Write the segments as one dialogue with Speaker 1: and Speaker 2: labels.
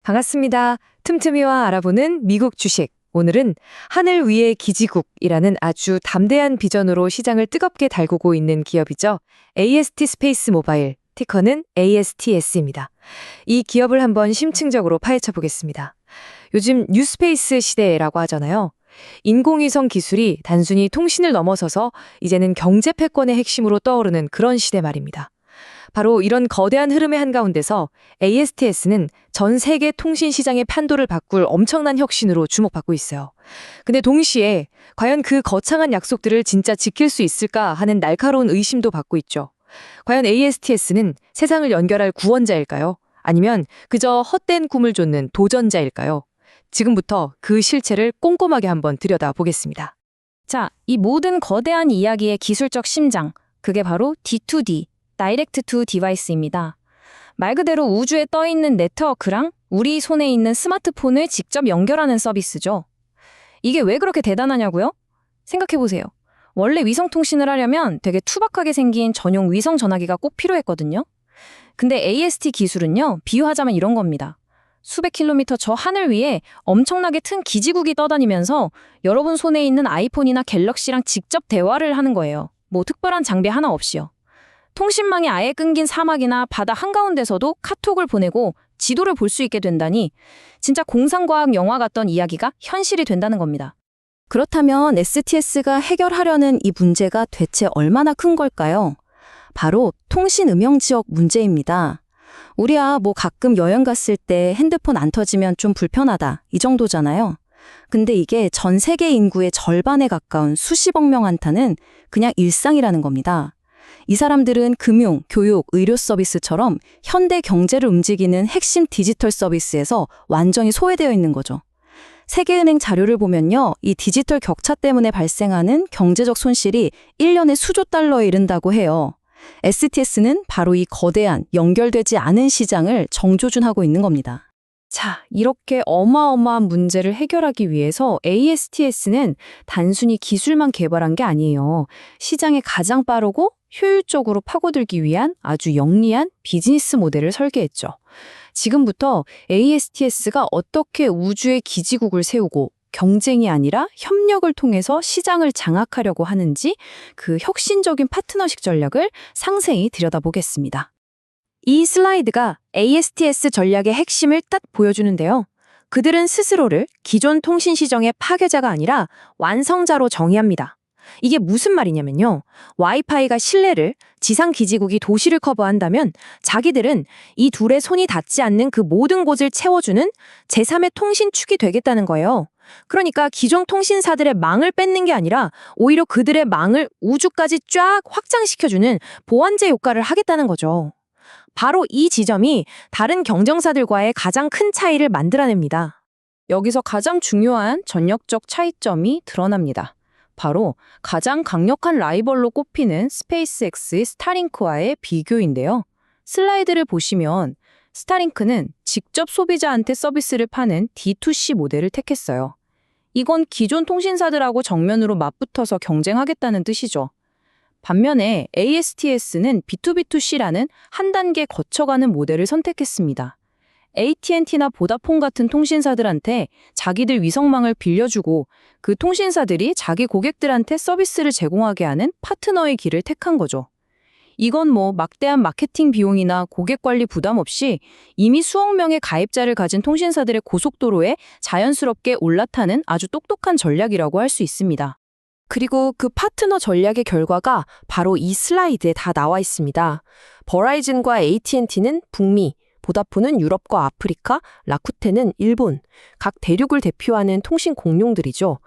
Speaker 1: 반갑습니다. 틈틈이와 알아보는 미국 주식. 오늘은 하늘 위의 기지국이라는 아주 담대한 비전으로 시장을 뜨겁게 달구고 있는 기업이죠. AST 스페이스 모바일, 티커는 ASTS입니다. 이 기업을 한번 심층적으로 파헤쳐 보겠습니다. 요즘 뉴스페이스 시대라고 하잖아요. 인공위성 기술이 단순히 통신을 넘어서서 이제는 경제 패권의 핵심으로 떠오르는 그런 시대 말입니다. 바로 이런 거대한 흐름의 한가운데서 ASTS는 전 세계 통신 시장의 판도를 바꿀 엄청난 혁신으로 주목받고 있어요. 근데 동시에 과연 그 거창한 약속들을 진짜 지킬 수 있을까 하는 날카로운 의심도 받고 있죠. 과연 ASTS는 세상을 연결할 구원자일까요? 아니면 그저 헛된 꿈을 쫓는 도전자일까요? 지금부터 그 실체를 꼼꼼하게 한번 들여다보겠습니다.
Speaker 2: 자, 이 모든 거대한 이야기의 기술적 심장, 그게 바로 D2D, Direct to Device입니다. 말 그대로 우주에 떠있는 네트워크랑 우리 손에 있는 스마트폰을 직접 연결하는 서비스죠. 이게 왜 그렇게 대단하냐고요? 생각해보세요. 원래 위성통신을 하려면 되게 투박하게 생긴 전용 위성 전화기가 꼭 필요했거든요. 근데 AST 기술은요, 비유하자면 이런 겁니다. 수백 킬로미터 저 하늘 위에 엄청나게 튼 기지국이 떠다니면서 여러분 손에 있는 아이폰이나 갤럭시랑 직접 대화를 하는 거예요. 뭐 특별한 장비 하나 없이요. 통신망이 아예 끊긴 사막이나 바다 한가운데서도 카톡을 보내고 지도를 볼 수 있게 된다니 진짜 공상과학 영화 같던 이야기가 현실이 된다는 겁니다.
Speaker 3: 그렇다면 STS가 해결하려는 이 문제가 대체 얼마나 큰 걸까요? 바로 통신 음영 지역 문제입니다. 우리야 뭐 가끔 여행 갔을 때 핸드폰 안 터지면 좀 불편하다 이 정도잖아요. 근데 이게 전 세계 인구의 절반에 가까운 수십억 명한테는 그냥 일상이라는 겁니다. 이 사람들은 금융, 교육, 의료 서비스처럼 현대 경제를 움직이는 핵심 디지털 서비스에서 완전히 소외되어 있는 거죠. 세계은행 자료를 보면요, 이 디지털 격차 때문에 발생하는 경제적 손실이 1년에 수조 달러에 이른다고 해요. STS는 바로 이 거대한 연결되지 않은 시장을 정조준하고 있는 겁니다.
Speaker 2: 자, 이렇게 어마어마한 문제를 해결하기 위해서 ASTS는 단순히 기술만 개발한 게 아니에요. 시장에 가장 빠르고 효율적으로 파고들기 위한 아주 영리한 비즈니스 모델을 설계했죠. 지금부터 ASTS가 어떻게 우주의 기지국을 세우고 경쟁이 아니라 협력을 통해서 시장을 장악하려고 하는지 그 혁신적인 파트너십 전략을 상세히 들여다보겠습니다. 이 슬라이드가 ASTS 전략의 핵심을 딱 보여주는데요. 그들은 스스로를 기존 통신 시장의 파괴자가 아니라 완성자로 정의합니다. 이게 무슨 말이냐면요. 와이파이가 실내를, 지상 기지국이 도시를 커버한다면 자기들은 이 둘의 손이 닿지 않는 그 모든 곳을 채워주는 제3의 통신축이 되겠다는 거예요. 그러니까 기존 통신사들의 망을 뺏는 게 아니라 오히려 그들의 망을 우주까지 쫙 확장시켜주는 보완제 효과를 하겠다는 거죠. 바로 이 지점이 다른 경쟁사들과의 가장 큰 차이를 만들어냅니다. 여기서 가장 중요한 전략적 차이점이 드러납니다. 바로 가장 강력한 라이벌로 꼽히는 스페이스X의 스타링크와의 비교인데요. 슬라이드를 보시면 스타링크는 직접 소비자한테 서비스를 파는 D2C 모델을 택했어요. 이건 기존 통신사들하고 정면으로 맞붙어서 경쟁하겠다는 뜻이죠. 반면에 ASTS는 B2B2C라는 한 단계 거쳐가는 모델을 선택했습니다. AT&T나 보다폰 같은 통신사들한테 자기들 위성망을 빌려주고 그 통신사들이 자기 고객들한테 서비스를 제공하게 하는 파트너의 길을 택한 거죠. 이건 뭐 막대한 마케팅 비용이나 고객 관리 부담 없이 이미 수억 명의 가입자를 가진 통신사들의 고속도로에 자연스럽게 올라타는 아주 똑똑한 전략이라고 할 수 있습니다.
Speaker 3: 그리고 그 파트너 전략의 결과가 바로 이 슬라이드에 다 나와 있습니다. 버라이즌과 AT&T는 북미, 보다폰은 유럽과 아프리카, 라쿠텐은 일본, 각 대륙을 대표하는 통신 공룡들이죠.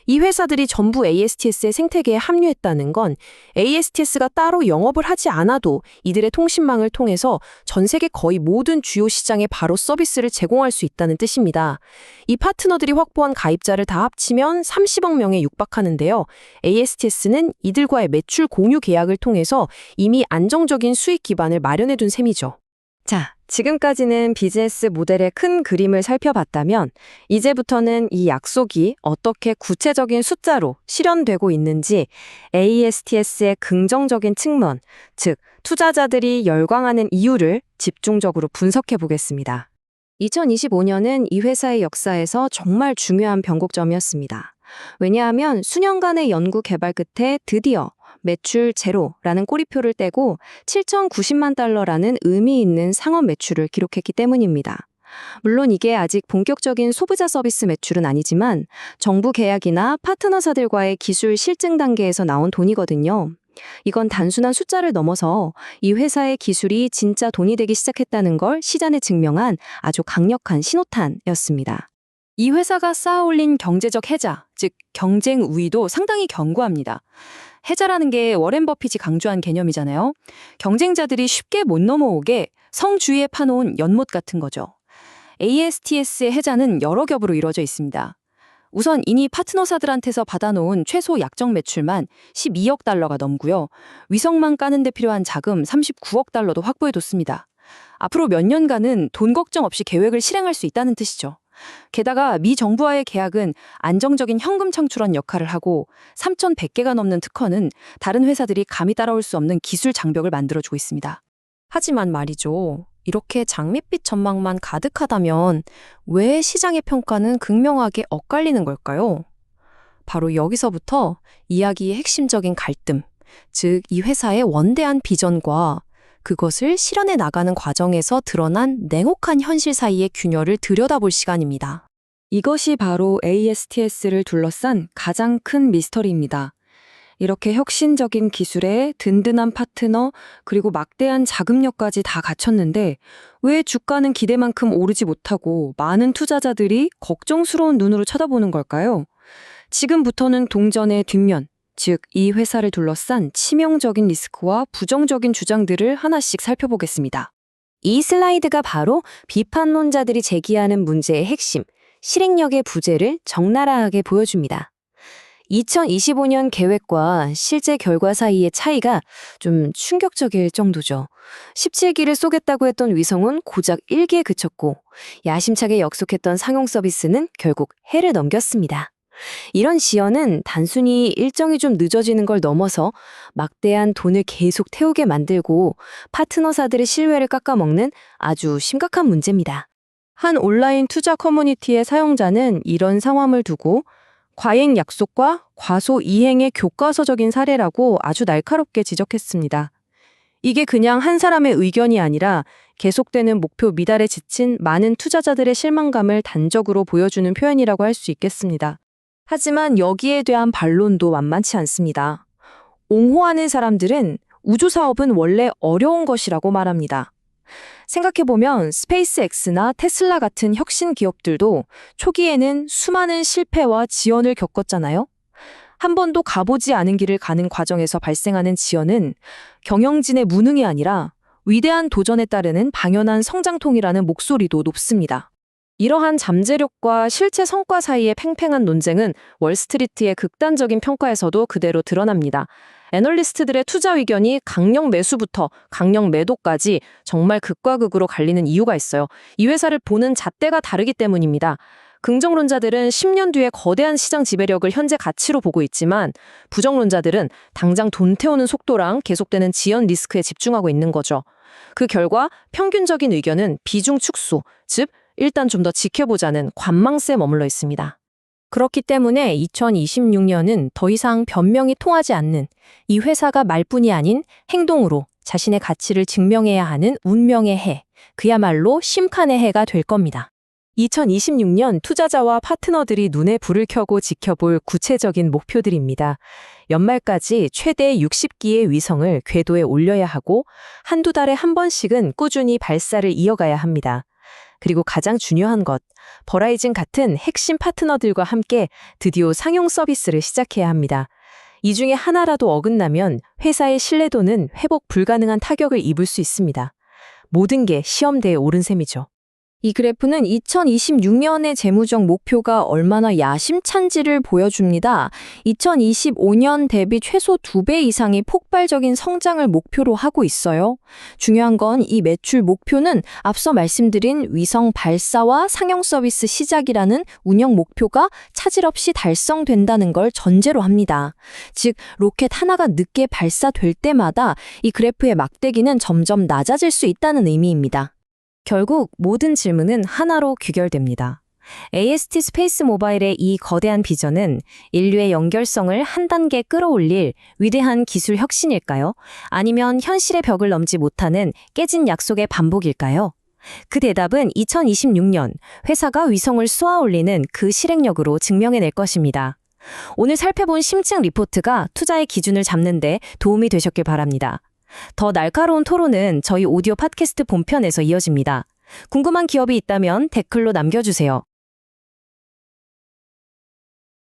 Speaker 3: 이 회사들이 전부 ASTS의 생태계에 합류했다는 건 ASTS가 따로 영업을 하지 않아도 이들의 통신망을 통해서 전 세계 거의 모든 주요 시장에 바로 서비스를 제공할 수 있다는 뜻입니다. 이 파트너들이 확보한 가입자를 다 합치면 30억 명에 육박하는데요. ASTS는 이들과의 매출 공유 계약을 통해서 이미 안정적인 수익 기반을 마련해둔 셈이죠.
Speaker 1: 자, 지금까지는 비즈니스 모델의 큰 그림을 살펴봤다면 이제부터는 이 약속이 어떻게 구체적인 숫자로 실현되고 있는지 ASTS의 긍정적인 측면, 즉 투자자들이 열광하는 이유를 집중적으로 분석해 보겠습니다.
Speaker 3: 2025년은 이 회사의 역사에서 정말 중요한 변곡점이었습니다. 왜냐하면 수년간의 연구 개발 끝에 드디어 매출 제로라는 꼬리표를 떼고 7,090만 달러라는 의미 있는 상업 매출을 기록했기 때문입니다. 물론 이게 아직 본격적인 소비자 서비스 매출은 아니지만 정부 계약이나 파트너사들과의 기술 실증 단계에서 나온 돈이거든요. 이건 단순한 숫자를 넘어서 이 회사의 기술이 진짜 돈이 되기 시작했다는 걸 시장에 증명한 아주 강력한 신호탄이었습니다.
Speaker 2: 이 회사가 쌓아올린 경제적 해자, 즉 경쟁 우위도 상당히 견고합니다. 해자라는 게 워렌 버핏이 강조한 개념이잖아요. 경쟁자들이 쉽게 못 넘어오게 성주위에 파놓은 연못 같은 거죠. ASTS의 해자는 여러 겹으로 이루어져 있습니다. 우선 이미 파트너사들한테서 받아놓은 최소 약정 매출만 12억 달러가 넘고요. 위성만 까는 데 필요한 자금 39억 달러도 확보해뒀습니다. 앞으로 몇 년간은 돈 걱정 없이 계획을 실행할 수 있다는 뜻이죠. 게다가 미 정부와의 계약은 안정적인 현금 창출원 역할을 하고 3,100개가 넘는 특허는 다른 회사들이 감히 따라올 수 없는 기술 장벽을 만들어주고 있습니다.
Speaker 3: 하지만 말이죠. 이렇게 장밋빛 전망만 가득하다면 왜 시장의 평가는 극명하게 엇갈리는 걸까요? 바로 여기서부터 이야기의 핵심적인 갈등, 즉 이 회사의 원대한 비전과 그것을 실현해 나가는 과정에서 드러난 냉혹한 현실 사이의 균열을 들여다볼 시간입니다.
Speaker 1: 이것이 바로 ASTS를 둘러싼 가장 큰 미스터리입니다. 이렇게 혁신적인 기술에 든든한 파트너 그리고 막대한 자금력까지 다 갖췄는데 왜 주가는 기대만큼 오르지 못하고 많은 투자자들이 걱정스러운 눈으로 쳐다보는 걸까요? 지금부터는 동전의 뒷면, 즉 이 회사를 둘러싼 치명적인 리스크와 부정적인 주장들을 하나씩 살펴보겠습니다.
Speaker 3: 이 슬라이드가 바로 비판론자들이 제기하는 문제의 핵심, 실행력의 부재를 적나라하게 보여줍니다. 2025년 계획과 실제 결과 사이의 차이가 좀 충격적일 정도죠. 17기를 쏘겠다고 했던 위성은 고작 1기에 그쳤고 야심차게 약속했던 상용 서비스는 결국 해를 넘겼습니다. 이런 시연은 단순히 일정이 좀 늦어지는 걸 넘어서 막대한 돈을 계속 태우게 만들고 파트너사들의 신뢰를 깎아먹는 아주 심각한 문제입니다.
Speaker 1: 한 온라인 투자 커뮤니티의 사용자는 이런 상황을 두고 과잉 약속과 과소 이행의 교과서적인 사례라고 아주 날카롭게 지적했습니다. 이게 그냥 한 사람의 의견이 아니라 계속되는 목표 미달에 지친 많은 투자자들의 실망감을 단적으로 보여주는 표현이라고 할 수 있겠습니다. 하지만 여기에 대한 반론도 만만치 않습니다. 옹호하는 사람들은 우주 사업은 원래 어려운 것이라고 말합니다. 생각해보면 스페이스X나 테슬라 같은 혁신 기업들도 초기에는 수많은 실패와 지연을 겪었잖아요. 한 번도 가보지 않은 길을 가는 과정에서 발생하는 지연은 경영진의 무능이 아니라 위대한 도전에 따르는 방연한 성장통이라는 목소리도 높습니다. 이러한 잠재력과 실제 성과 사이의 팽팽한 논쟁은 월스트리트의 극단적인 평가에서도 그대로 드러납니다. 애널리스트들의 투자 의견이 강력 매수부터 강력 매도까지 정말 극과 극으로 갈리는 이유가 있어요. 이 회사를 보는 잣대가 다르기 때문입니다. 긍정론자들은 10년 뒤에 거대한 시장 지배력을 현재 가치로 보고 있지만 부정론자들은 당장 돈 태우는 속도랑 계속되는 지연 리스크에 집중하고 있는 거죠. 그 결과 평균적인 의견은 비중 축소, 즉 일단 좀 더 지켜보자는 관망세에 머물러 있습니다.
Speaker 3: 그렇기 때문에 2026년은 더 이상 변명이 통하지 않는 이 회사가 말뿐이 아닌 행동으로 자신의 가치를 증명해야 하는 운명의 해, 그야말로 심칸의 해가 될 겁니다.
Speaker 1: 2026년 투자자와 파트너들이 눈에 불을 켜고 지켜볼 구체적인 목표들입니다. 연말까지 최대 60기의 위성을 궤도에 올려야 하고 한두 달에 한 번씩은 꾸준히 발사를 이어가야 합니다. 그리고 가장 중요한 것, 버라이즌 같은 핵심 파트너들과 함께 드디어 상용 서비스를 시작해야 합니다. 이 중에 하나라도 어긋나면 회사의 신뢰도는 회복 불가능한 타격을 입을 수 있습니다. 모든 게 시험대에 오른 셈이죠.
Speaker 3: 이 그래프는 2026년의 재무적 목표가 얼마나 야심찬지를 보여줍니다. 2025년 대비 최소 2배 이상의 폭발적인 성장을 목표로 하고 있어요. 중요한 건 이 매출 목표는 앞서 말씀드린 위성 발사와 상용 서비스 시작이라는 운영 목표가 차질 없이 달성된다는 걸 전제로 합니다. 즉, 로켓 하나가 늦게 발사될 때마다 이 그래프의 막대기는 점점 낮아질 수 있다는 의미입니다. 결국 모든 질문은 하나로 귀결됩니다. AST 스페이스 모바일의 이 거대한 비전은 인류의 연결성을 한 단계 끌어올릴 위대한 기술 혁신일까요? 아니면 현실의 벽을 넘지 못하는 깨진 약속의 반복일까요? 그 대답은 2026년 회사가 위성을 쏘아 올리는 그 실행력으로 증명해낼 것입니다. 오늘 살펴본 심층 리포트가 투자의 기준을 잡는 데 도움이 되셨길 바랍니다. 더 날카로운 토론은 저희 오디오 팟캐스트 본편에서 이어집니다. 궁금한 기업이 있다면 댓글로 남겨주세요.